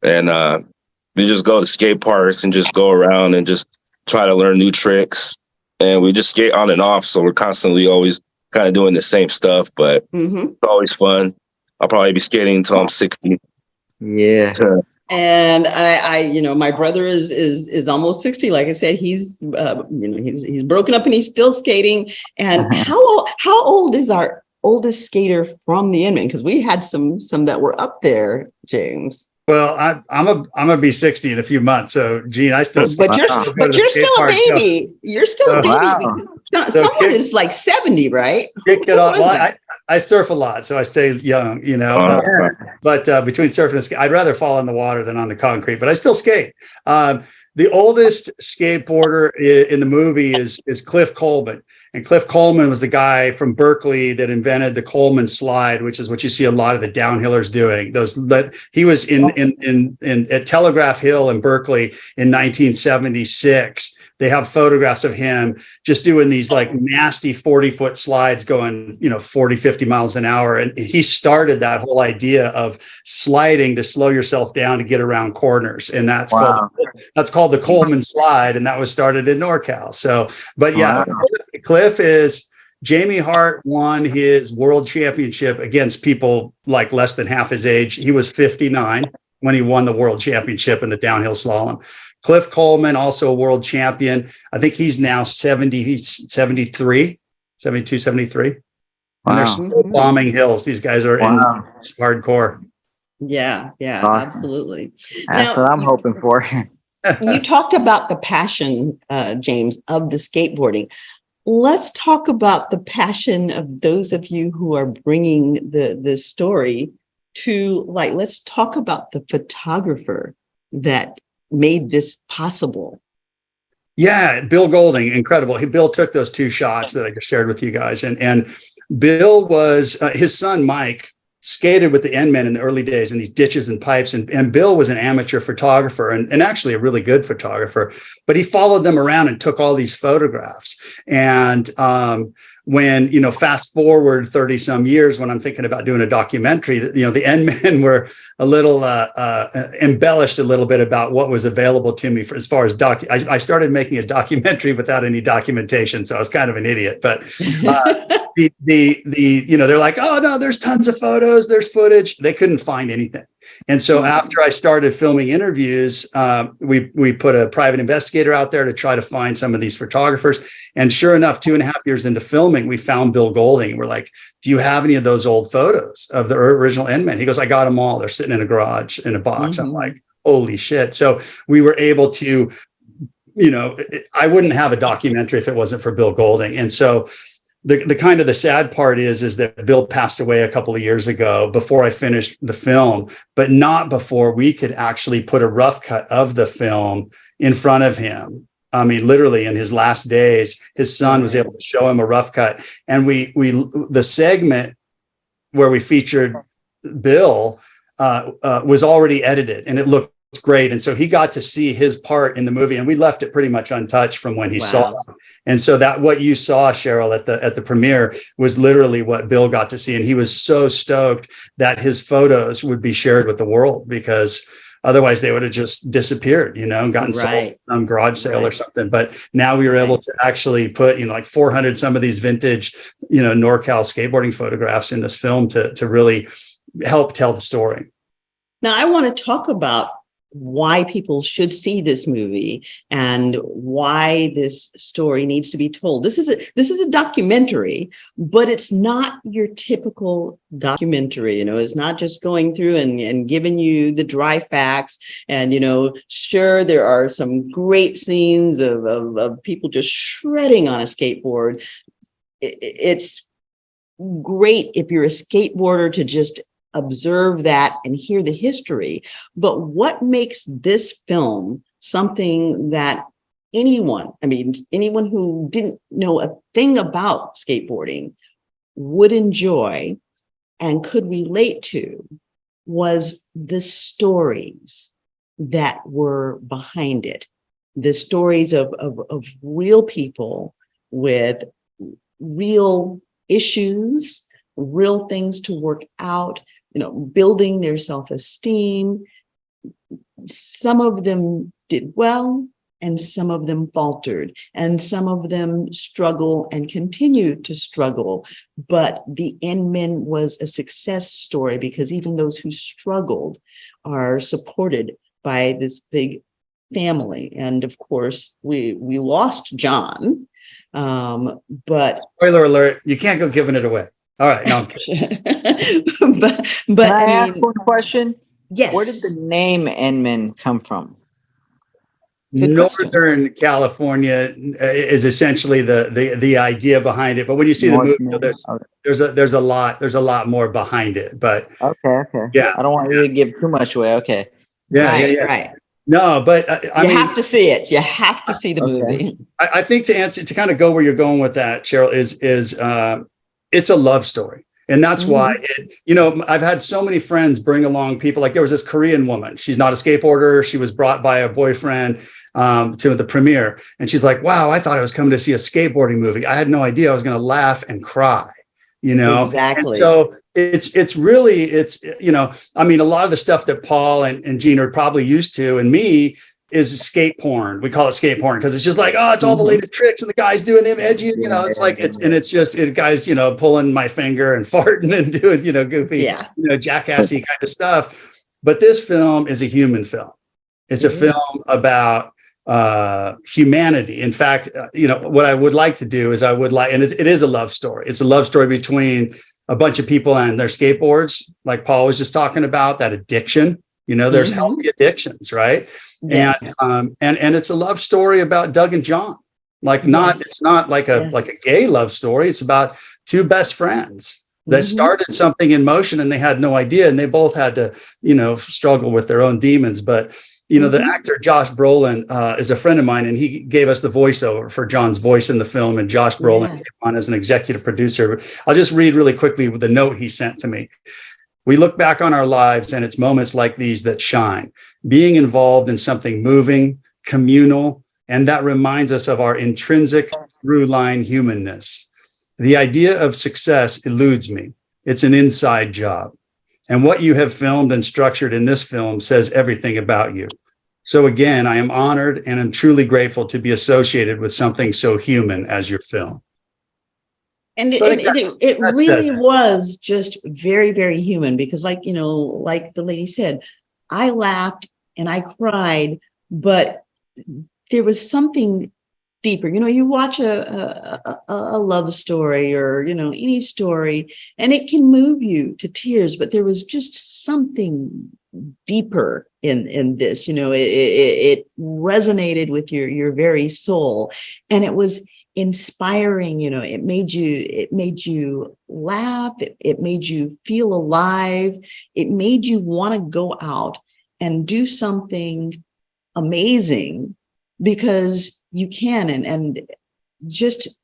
Speaker 5: And we just go to skate parks and just go around and just try to learn new tricks. And we just skate on and off. So we're constantly always kind of doing the same stuff, but it's always fun. I'll probably be skating until I'm 60.
Speaker 3: Yeah.
Speaker 2: And my brother is almost 60. Like I said, he's he's broken up and he's still skating. And how old is our oldest skater from the Inman? Because we had some that were up there, James.
Speaker 4: Well, I'm gonna be 60 in a few months. So, Gene, I still.
Speaker 2: But you're still a baby. You're still a baby.
Speaker 3: Wow.
Speaker 2: Someone is like 70, right?
Speaker 4: Kick it off. Well, I surf a lot, so I stay young. But between surfing and skate, I'd rather fall in the water than on the concrete. But I still skate. The oldest skateboarder in the movie is Cliff Coleman. And Cliff Coleman was the guy from Berkeley that invented the Coleman slide, which is what you see a lot of the downhillers doing. He was in at Telegraph Hill in Berkeley in 1976. They have photographs of him just doing these like nasty 40-foot slides going, 40, 50 miles an hour. And he started that whole idea of sliding to slow yourself down to get around corners. And that's called the Coleman slide. And that was started in NorCal. So, but yeah, Cliff is Jamie Hart won his world championship against people like less than half his age. He was 59 when he won the world championship in the downhill slalom. Cliff Coleman, also a world champion. I think he's now 72, 73. And they're still bombing hills. These guys are in hardcore.
Speaker 2: Yeah,
Speaker 3: Awesome.
Speaker 2: absolutely.
Speaker 3: That's what I'm hoping for.
Speaker 2: You talked about the passion, James, of the skateboarding. Let's talk about the passion of those of you who are bringing the story to let's talk about the photographer that made this possible.
Speaker 4: Yeah, Bill Golding, incredible. Bill took those two shots that I just shared with you guys. And Bill was, his son, Mike, skated with the N-Men in the early days in these ditches and pipes. And Bill was an amateur photographer and actually a really good photographer, but he followed them around and took all these photographs. And when, fast forward 30 some years, when I'm thinking about doing a documentary, the N-Men were a little embellished a little bit about what was available to me as far as I started making a documentary without any documentation. So I was kind of an idiot, but they're like, oh no, there's tons of photos, there's footage. They couldn't find anything. And so after I started filming interviews, we put a private investigator out there to try to find some of these photographers. And sure enough, 2.5 years into filming, we found Bill Golding. We're like, do you have any of those old photos of the original N-Men? He goes, I got them all. They're sitting in a garage in a box. I'm like, holy shit. So we were able to, I wouldn't have a documentary if it wasn't for Bill Golding. And so the kind of the sad part is that Bill passed away a couple of years ago before I finished the film, but not before we could actually put a rough cut of the film in front of him. I mean, literally in his last days, his son was able to show him a rough cut. And the segment where we featured Bill was already edited and it looked great. And so he got to see his part in the movie and we left it pretty much untouched from when he saw it. And so that what you saw, Cheryl, at the premiere was literally what Bill got to see. And he was so stoked that his photos would be shared with the world because otherwise they would have just disappeared, and gotten sold in some garage sale or something. But now we were able to actually put, like 400 some of these vintage, NorCal skateboarding photographs in this film to really help tell the story.
Speaker 2: Now, I want to talk about why people should see this movie and why this story needs to be told. This is a documentary, but it's not your typical documentary. It's not just going through and giving you the dry facts. And sure, there are some great scenes of people just shredding on a skateboard. It's great if you're a skateboarder to just observe that and hear the history. But what makes this film something that anyone, I mean, anyone who didn't know a thing about skateboarding would enjoy and could relate to was the stories that were behind it. The stories of real people with real issues, real things to work out, building their self-esteem. Some of them did well, and some of them faltered, and some of them struggle and continue to struggle. But the End Men was a success story because even those who struggled are supported by this big family. And of course, we lost John, but
Speaker 4: spoiler alert, you can't go giving it away. All right, no, I'm kidding.
Speaker 2: but
Speaker 3: Can I
Speaker 2: I
Speaker 3: ask
Speaker 2: mean,
Speaker 3: one question?
Speaker 2: yes.
Speaker 3: Where did the name Endman come from?
Speaker 2: Good question.
Speaker 4: Northern California is essentially the idea behind it. But when you see
Speaker 3: North
Speaker 4: the movie,
Speaker 3: Man.
Speaker 4: there's a lot more behind it. But
Speaker 3: Okay.
Speaker 4: yeah,
Speaker 3: I don't want you to give too much away. Okay.
Speaker 2: Right, right.
Speaker 4: No, but I
Speaker 2: You
Speaker 4: mean,
Speaker 2: have to see it. You have to see the
Speaker 3: Okay.
Speaker 2: movie.
Speaker 4: I think to kind of go where you're going with that, Cheryl, is it's a love story. And that's why I've had so many friends bring along people. Like there was this Korean woman. She's not a skateboarder. She was brought by a boyfriend to the premiere. And she's like, wow, I thought I was coming to see a skateboarding movie. I had no idea I was going to laugh and cry,
Speaker 2: Exactly.
Speaker 4: And so it's really, I mean, a lot of the stuff that Paul and Gene are probably used to, and me, is skate porn. We call it skate porn because it's just like, oh, it's all the latest tricks and the guys doing them edgy, it's like it's just guys, pulling my finger and farting and doing, goofy, jackassy kind of stuff. But this film is a human film. It's a film about humanity. In fact, what I would like to do is and it is a love story. It's a love story between a bunch of people and their skateboards, like Paul was just talking about, that addiction. There's healthy addictions, right? Yes. And it's a love story about Doug and John. It's not like a gay love story. It's about two best friends that started something in motion and they had no idea. And they both had to, struggle with their own demons. But, the actor Josh Brolin is a friend of mine, and he gave us the voiceover for John's voice in the film. And Josh Brolin came on as an executive producer. I'll just read really quickly with the note he sent to me. We look back on our lives, and it's moments like these that shine. Being involved in something moving, communal, and that reminds us of our intrinsic through-line humanness. The idea of success eludes me. It's an inside job. And what you have filmed and structured in this film says everything about you. So again, I am honored and I'm truly grateful to be associated with something so human as your film.
Speaker 2: And
Speaker 4: So
Speaker 2: it really was just very, very human because like the lady said, I laughed and I cried, but there was something deeper. You watch a love story or, any story, and it can move you to tears, but there was just something deeper in this, it resonated with your very soul, and it was inspiring. It made you laugh. It made you feel alive. It made you want to go out and do something amazing because you can. And just,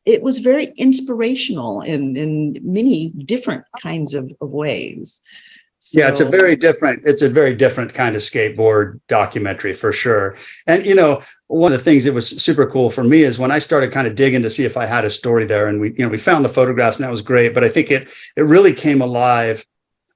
Speaker 2: it was very inspirational in many different kinds of ways. So,
Speaker 4: yeah, it's a very different kind of skateboard documentary for sure. And, one of the things that was super cool for me is when I started kind of digging to see if I had a story there, and we found the photographs, and that was great. But I think it really came alive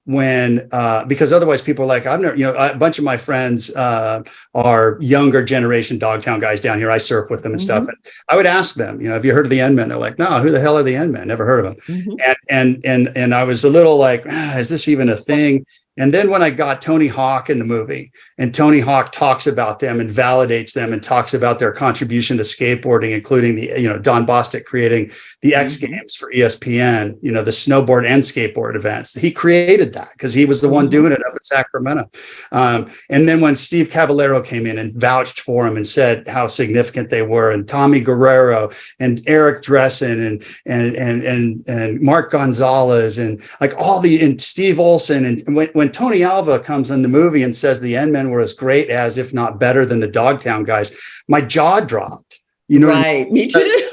Speaker 4: when, because otherwise people are like, I've never, a bunch of my friends are younger generation Dogtown guys down here. I surf with them and stuff. And I would ask them, have you heard of the End Men? They're like, no, who the hell are the End Men? Never heard of them. And I was a little like, is this even a thing? And then when I got Tony Hawk in the movie, and Tony Hawk talks about them and validates them and talks about their contribution to skateboarding, including the, Don Bostic creating the X Games for ESPN, the snowboard and skateboard events. He created that because he was the one doing it up in Sacramento. And then when Steve Caballero came in and vouched for him and said how significant they were, and Tommy Guerrero and Eric Dressen and Mark Gonzalez and like and Steve Olson. And when Tony Alva comes in the movie and says the End Men men were as great as, if not better than, the Dogtown guys, my jaw dropped. You know,
Speaker 2: right. Me too.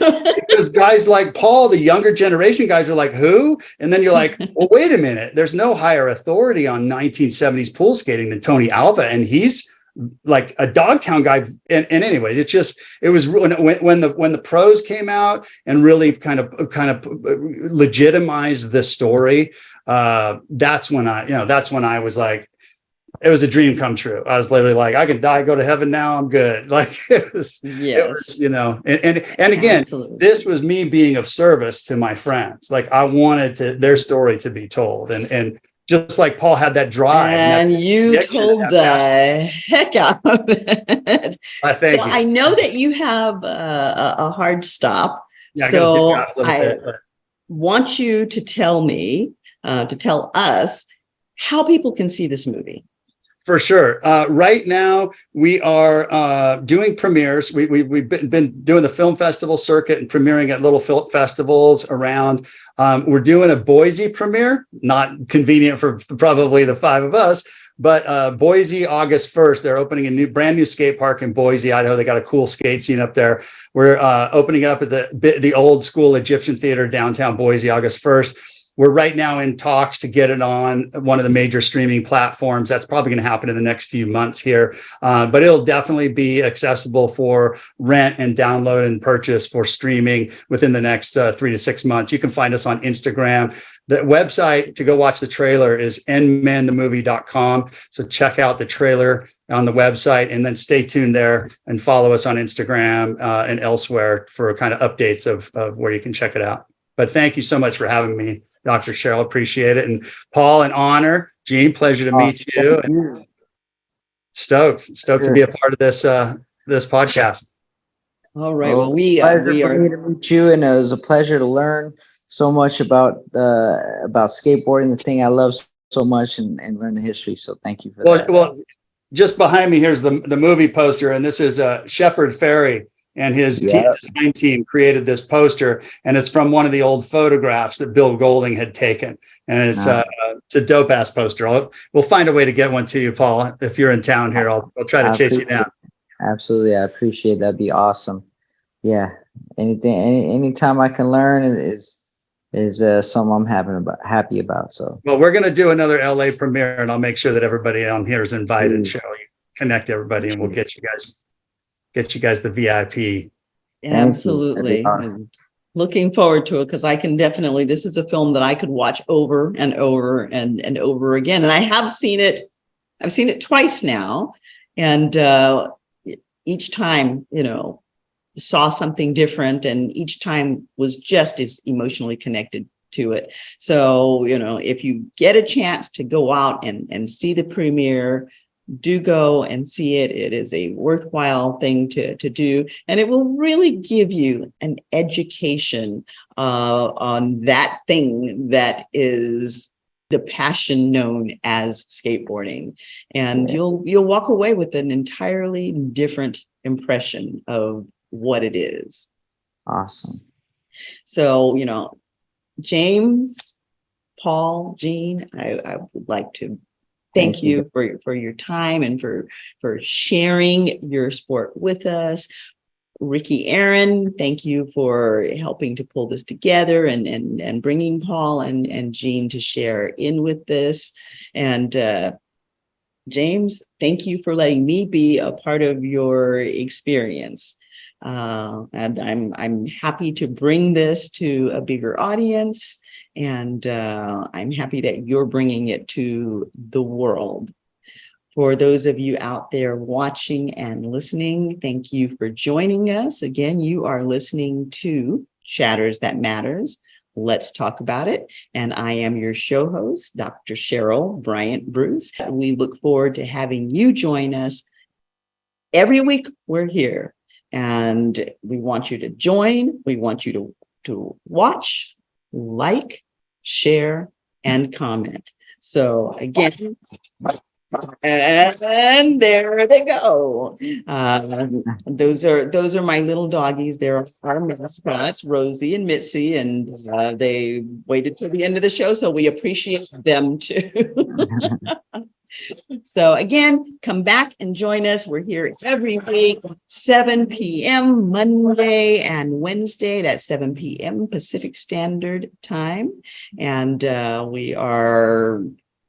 Speaker 4: because guys like Paul, the younger generation guys, are like, who? And then you're like, well, wait a minute. There's no higher authority on 1970s pool skating than Tony Alva, and he's like a Dogtown guy. And anyways, it was when the pros came out and really kind of legitimized the story. That's when I was like, it was a dream come true. I was literally like, I can die, go to heaven now. I'm good. Like it was, you know, and again,
Speaker 2: Absolutely.
Speaker 4: This was me being of service to my friends. Like I wanted their story to be told. And just like Paul had that drive.
Speaker 2: And you told the
Speaker 4: passion.
Speaker 2: heck out of it.
Speaker 4: Thank you.
Speaker 2: I know that you have a hard stop.
Speaker 4: Yeah,
Speaker 2: so
Speaker 4: I
Speaker 2: want you to tell me, to tell us how people can see this movie.
Speaker 4: For sure. Right now, we are doing premieres. We've been doing the film festival circuit and premiering at little film festivals around. We're doing a Boise premiere, not convenient for probably the five of us, but Boise, August 1st, they're opening a brand new skate park in Boise, Idaho. They got a cool skate scene up there. We're opening it up at the old school Egyptian Theater, downtown Boise, August 1st. We're right now in talks to get it on one of the major streaming platforms. That's probably going to happen in the next few months here, but it'll definitely be accessible for rent and download and purchase for streaming within the next 3 to 6 months. You can find us on Instagram. The website to go watch the trailer is nmenthemovie.com. So check out the trailer on the website and then stay tuned there and follow us on Instagram and elsewhere for kind of updates of where you can check it out. But thank you so much for having me, Dr. Cheryl, appreciate it. And Paul, an honor. Gene, pleasure to meet you. And stoked to be a part of this podcast.
Speaker 2: All right. Well, we
Speaker 3: are
Speaker 2: to
Speaker 3: meet you, and it was a pleasure to learn so much about skateboarding, the thing I love so much, and learn the history. So thank you for that.
Speaker 4: Well, just behind me here's the movie poster, and this is Shepard Ferry. And his design team created this poster, and it's from one of the old photographs that Bill Golding had taken. And it's a dope ass poster. We'll find a way to get one to you, Paul. If you're in town here, I'll try to chase you down.
Speaker 3: Absolutely, I appreciate that. That'd be awesome. Yeah, anytime I can learn is something I'm happy about. So,
Speaker 4: well, we're gonna do another LA premiere, and I'll make sure that everybody on here is invited. Cheryl, you connect everybody, and we'll get you guys the VIP.
Speaker 2: Absolutely. And looking forward to it, because I can definitely, this is a film that I could watch over and over and over again. And I have seen it. I've seen it twice now. And each time, saw something different, and each time was just as emotionally connected to it. So, if you get a chance to go out and see the premiere, do go and see it. It is a worthwhile thing to do, and it will really give you an education on that thing that is the passion known as skateboarding, and you'll walk away with an entirely different impression of what it is.
Speaker 3: Awesome.
Speaker 2: So, James, Paul, Gene, I would like to thank you for your time and for sharing your sport with us. Ricky Aaron, thank you for helping to pull this together and bringing Paul and Gene to share in with this. And James, thank you for letting me be a part of your experience. And I'm happy to bring this to a bigger audience. And I'm happy that you're bringing it to the world. For those of you out there watching and listening, thank you for joining us. Again, you are listening to Shatters That Matters. Let's talk about it. And I am your show host, Dr. Cheryl Bryant Bruce. We look forward to having you join us. Every week we're here, and we want you to join. We want you to watch, like, share, and comment. So again, and there they go. Those are my little doggies. They're our mascots, Rosie and Mitzi, and they waited till the end of the show, so we appreciate them too. So again, come back and join us. We're here every week, 7 p.m. Monday and Wednesday. That's 7 p.m. Pacific Standard Time. And we are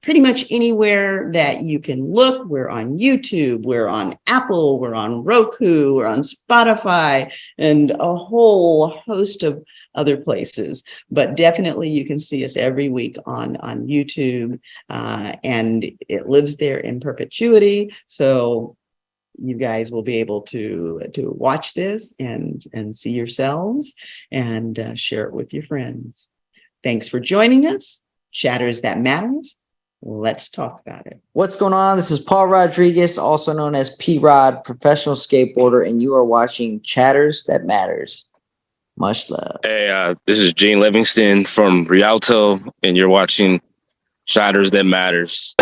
Speaker 2: pretty much anywhere that you can look. We're on YouTube, we're on Apple, we're on Roku, we're on Spotify, and a whole host of other places. But definitely you can see us every week on YouTube, and it lives there in perpetuity. So you guys will be able to watch this and see yourselves and share it with your friends. Thanks for joining us. Chatters That Matters. Let's talk about it.
Speaker 3: What's going on? This is Paul Rodriguez, also known as P-Rod, professional skateboarder, and you are watching Chatters That Matters. Much love.
Speaker 5: Hey, this is Gene Levingston from Rialto, and you're watching Shatters That Matters.